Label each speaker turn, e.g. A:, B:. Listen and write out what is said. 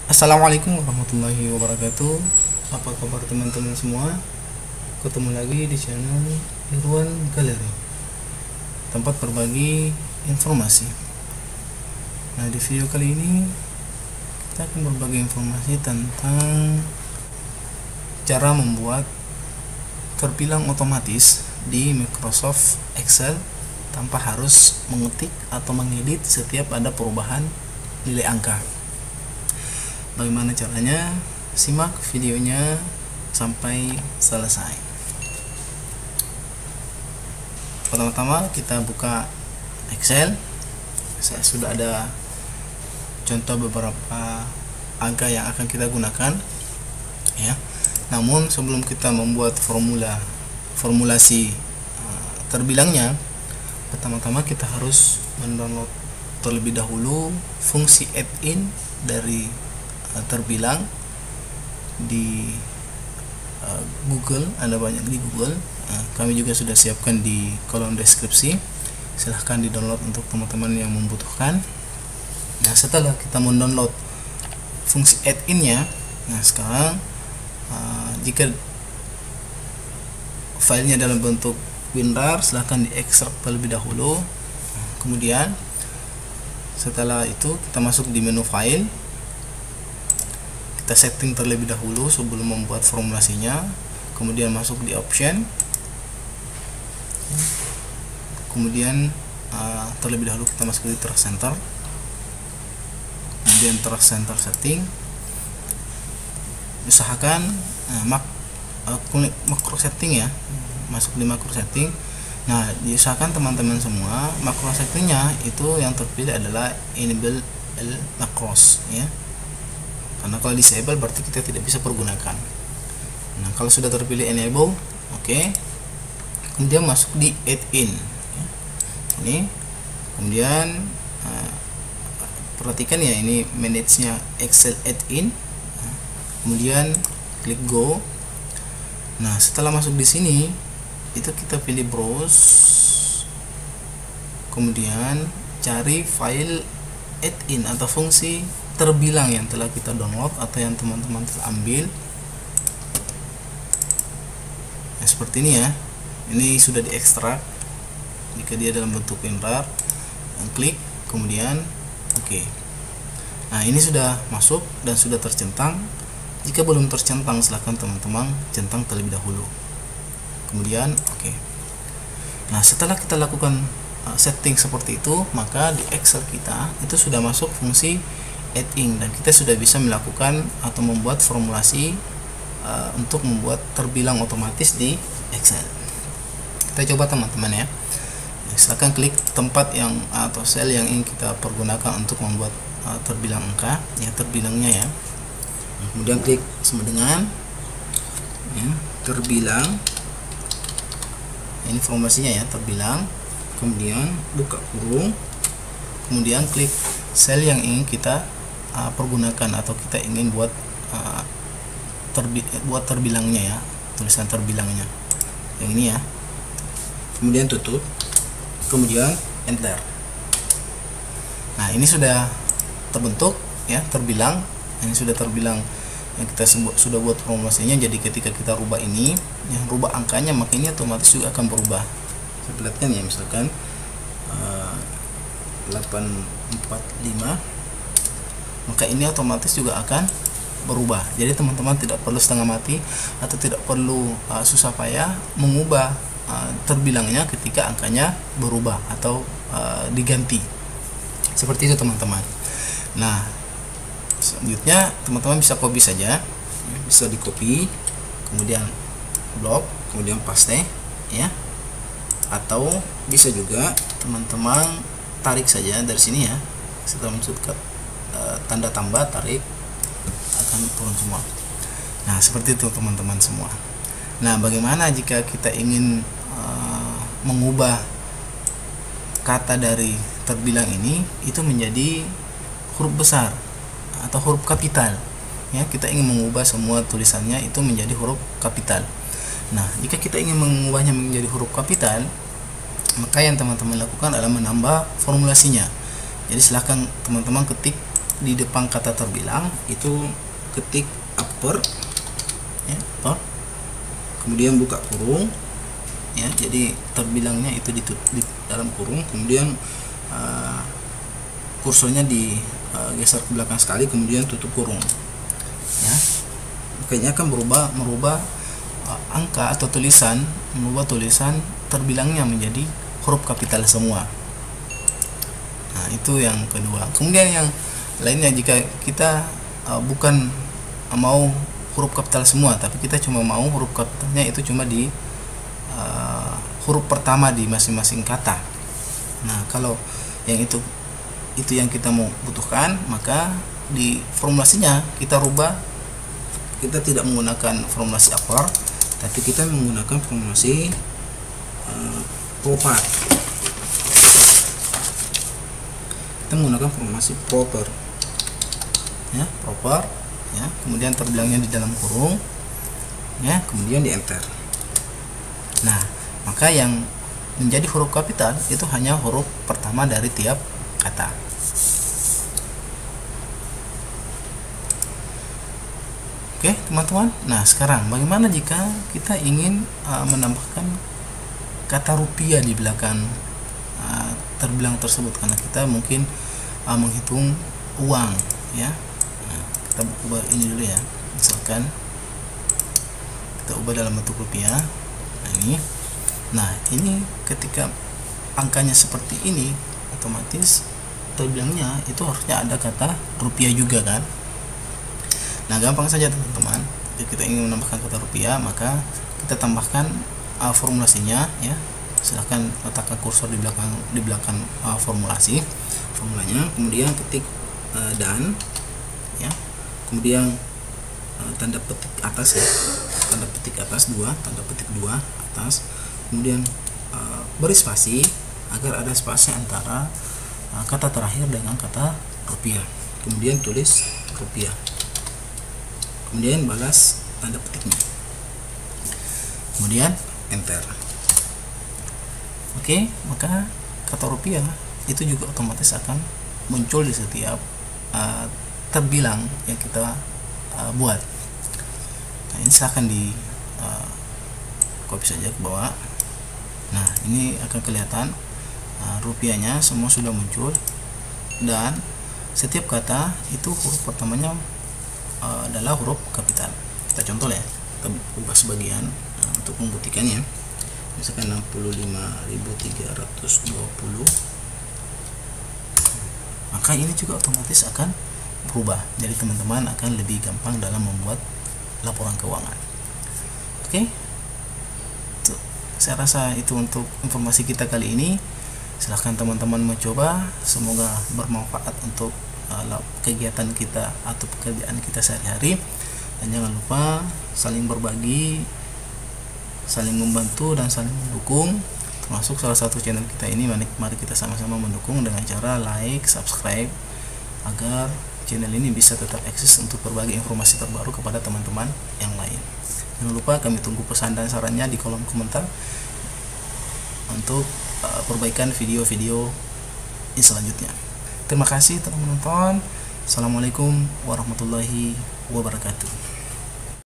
A: Assalamualaikum warahmatullahi wabarakatuh. Apa kabar teman-teman semua? Ketemu lagi di channel Irwan Galeri, tempat berbagi informasi. Nah, di video kali ini kita akan berbagi informasi tentang cara membuat terbilang otomatis di Microsoft Excel tanpa harus mengetik atau mengedit setiap ada perubahan nilai angka. Bagaimana caranya? Simak videonya sampai selesai. Pertama-tama kita buka Excel. Saya sudah ada contoh beberapa angka yang akan kita gunakan, ya. Namun sebelum kita membuat formulasi terbilangnya, pertama-tama kita harus mendownload terlebih dahulu fungsi add-in dari terbilang di Google. Ada banyak di Google. Kami juga sudah siapkan di kolom deskripsi. Silahkan di download untuk teman-teman yang membutuhkan. Nah, setelah kita mendownload fungsi add-in-nya, nah sekarang jika filenya dalam bentuk WinRAR, silahkan diekstrak terlebih dahulu. Kemudian setelah itu kita masuk di menu file, kita setting terlebih dahulu sebelum membuat formulasinya. Kemudian masuk di option, kemudian terlebih dahulu kita masuk di Trust Center, kemudian Trust Center setting. Usahakan makro setting, ya, masuk di makro setting. Nah, diusahakan teman-teman semua makro settingnya itu yang terpilih adalah enable macros, ya, karena kalau disable berarti kita tidak bisa pergunakan. Nah, kalau sudah terpilih enable, oke. Kemudian masuk di add-in, ya. Ini kemudian perhatikan ya, ini manage-nya Excel add-in. Kemudian klik go. Nah, setelah masuk di sini itu kita pilih browse, kemudian cari file add-in atau fungsi terbilang yang telah kita download atau yang teman-teman telah ambil. Nah, seperti ini ya. Ini sudah diekstrak jika dia dalam bentuk WinRAR. Klik kemudian oke. Nah, ini sudah masuk dan sudah tercentang. Jika belum tercentang, silahkan teman-teman centang terlebih dahulu. Kemudian oke. Nah, setelah kita lakukan setting seperti itu, maka di Excel kita itu sudah masuk fungsi add-in dan kita sudah bisa melakukan atau membuat formulasi untuk membuat terbilang otomatis di Excel. Kita coba teman-teman ya. Silakan klik tempat yang atau sel yang ingin kita pergunakan untuk membuat terbilang angka, ya, terbilangnya ya. Kemudian klik sama dengan ya, terbilang. Ini formasinya ya, terbilang. Kemudian buka kurung. Kemudian klik sel yang ingin kita pergunakan atau kita ingin buat terbilangnya ya, tulisan terbilangnya yang ini ya. Kemudian tutup, kemudian enter. Nah, ini sudah terbentuk ya terbilang. Ini sudah terbilang yang kita sudah buat formulasinya. Jadi ketika kita rubah ini, yang rubah angkanya, maka ini otomatis juga akan berubah. Saya perlihatkan ya, misalkan 845, maka ini otomatis juga akan berubah. Jadi teman-teman tidak perlu setengah mati atau tidak perlu susah payah mengubah terbilangnya ketika angkanya berubah atau diganti. Seperti itu teman-teman. Nah, selanjutnya teman-teman bisa copy saja, bisa di copy, kemudian blok, kemudian paste ya, atau bisa juga teman-teman tarik saja dari sini ya. Setelah masuk ke tanda tambah, tarik, akan turun semua. Nah, seperti itu teman-teman semua. Nah, bagaimana jika kita ingin mengubah kata dari terbilang ini itu menjadi huruf besar atau huruf kapital ya? Kita ingin mengubah semua tulisannya itu menjadi huruf kapital. Nah, jika kita ingin mengubahnya menjadi huruf kapital, maka yang teman-teman lakukan adalah menambah formulasinya. Jadi silahkan teman-teman ketik di depan kata terbilang itu ketik upper ya, upper, kemudian buka kurung ya, jadi terbilangnya itu di dalam kurung, kemudian kursornya digeser ke belakang sekali, kemudian tutup kurung ya. Makanya akan merubah angka atau tulisan, merubah tulisan terbilangnya menjadi huruf kapital semua. Nah, itu yang kedua. Kemudian yang lainnya, jika kita bukan mau huruf kapital semua, tapi kita cuma mau huruf kapitalnya itu cuma di huruf pertama di masing-masing kata. Nah, kalau yang itu yang kita mau butuhkan, maka di formulasinya kita rubah. Kita tidak menggunakan formulasi upper, tapi kita menggunakan formulasi proper. Kita menggunakan formulasi proper ya, proper ya, kemudian terbilangnya di dalam kurung ya, kemudian di enter. Nah, maka yang menjadi huruf kapital itu hanya huruf pertama dari tiap kata. Oke teman-teman, nah sekarang bagaimana jika kita ingin menambahkan kata rupiah di belakang terbilang tersebut, karena kita mungkin menghitung uang ya. Nah, kita ubah ini dulu ya, misalkan kita ubah dalam bentuk rupiah. Nah ini ketika angkanya seperti ini, otomatis terbilangnya itu harusnya ada kata rupiah juga kan. Nah, gampang saja teman-teman. Jika kita ingin menambahkan kata rupiah, maka kita tambahkan formulasinya ya. Silahkan letakkan kursor di belakang formulanya, kemudian ketik dan ya, kemudian tanda petik atas ya, tanda petik atas 2, tanda petik 2 atas, kemudian beri spasi agar ada spasi antara kata terakhir dengan kata rupiah, kemudian tulis rupiah, kemudian balas tanda petiknya, kemudian enter. Oke, maka kata rupiah itu juga otomatis akan muncul di setiap terbilang yang kita buat. Nah, ini silahkan di copy saja ke bawah. Nah, ini akan kelihatan rupiahnya semua sudah muncul, dan setiap kata itu huruf pertamanya adalah huruf kapital. Kita contoh ya, kita ubah sebagian untuk membuktikannya. Misalkan 65.320, maka ini juga otomatis akan berubah. Jadi teman-teman akan lebih gampang dalam membuat laporan keuangan. Oke, saya rasa itu untuk informasi kita kali ini. Silahkan teman-teman mencoba, semoga bermanfaat untuk kegiatan kita atau pekerjaan kita sehari-hari. Dan jangan lupa saling berbagi, saling membantu, dan saling mendukung, termasuk salah satu channel kita ini. Mari kita sama-sama mendukung dengan cara like, subscribe, agar channel ini bisa tetap eksis untuk berbagi informasi terbaru kepada teman-teman yang lain. Jangan lupa kami tunggu pesan dan sarannya di kolom komentar untuk perbaikan video-video selanjutnya. Terima kasih telah menonton. Assalamualaikum warahmatullahi wabarakatuh.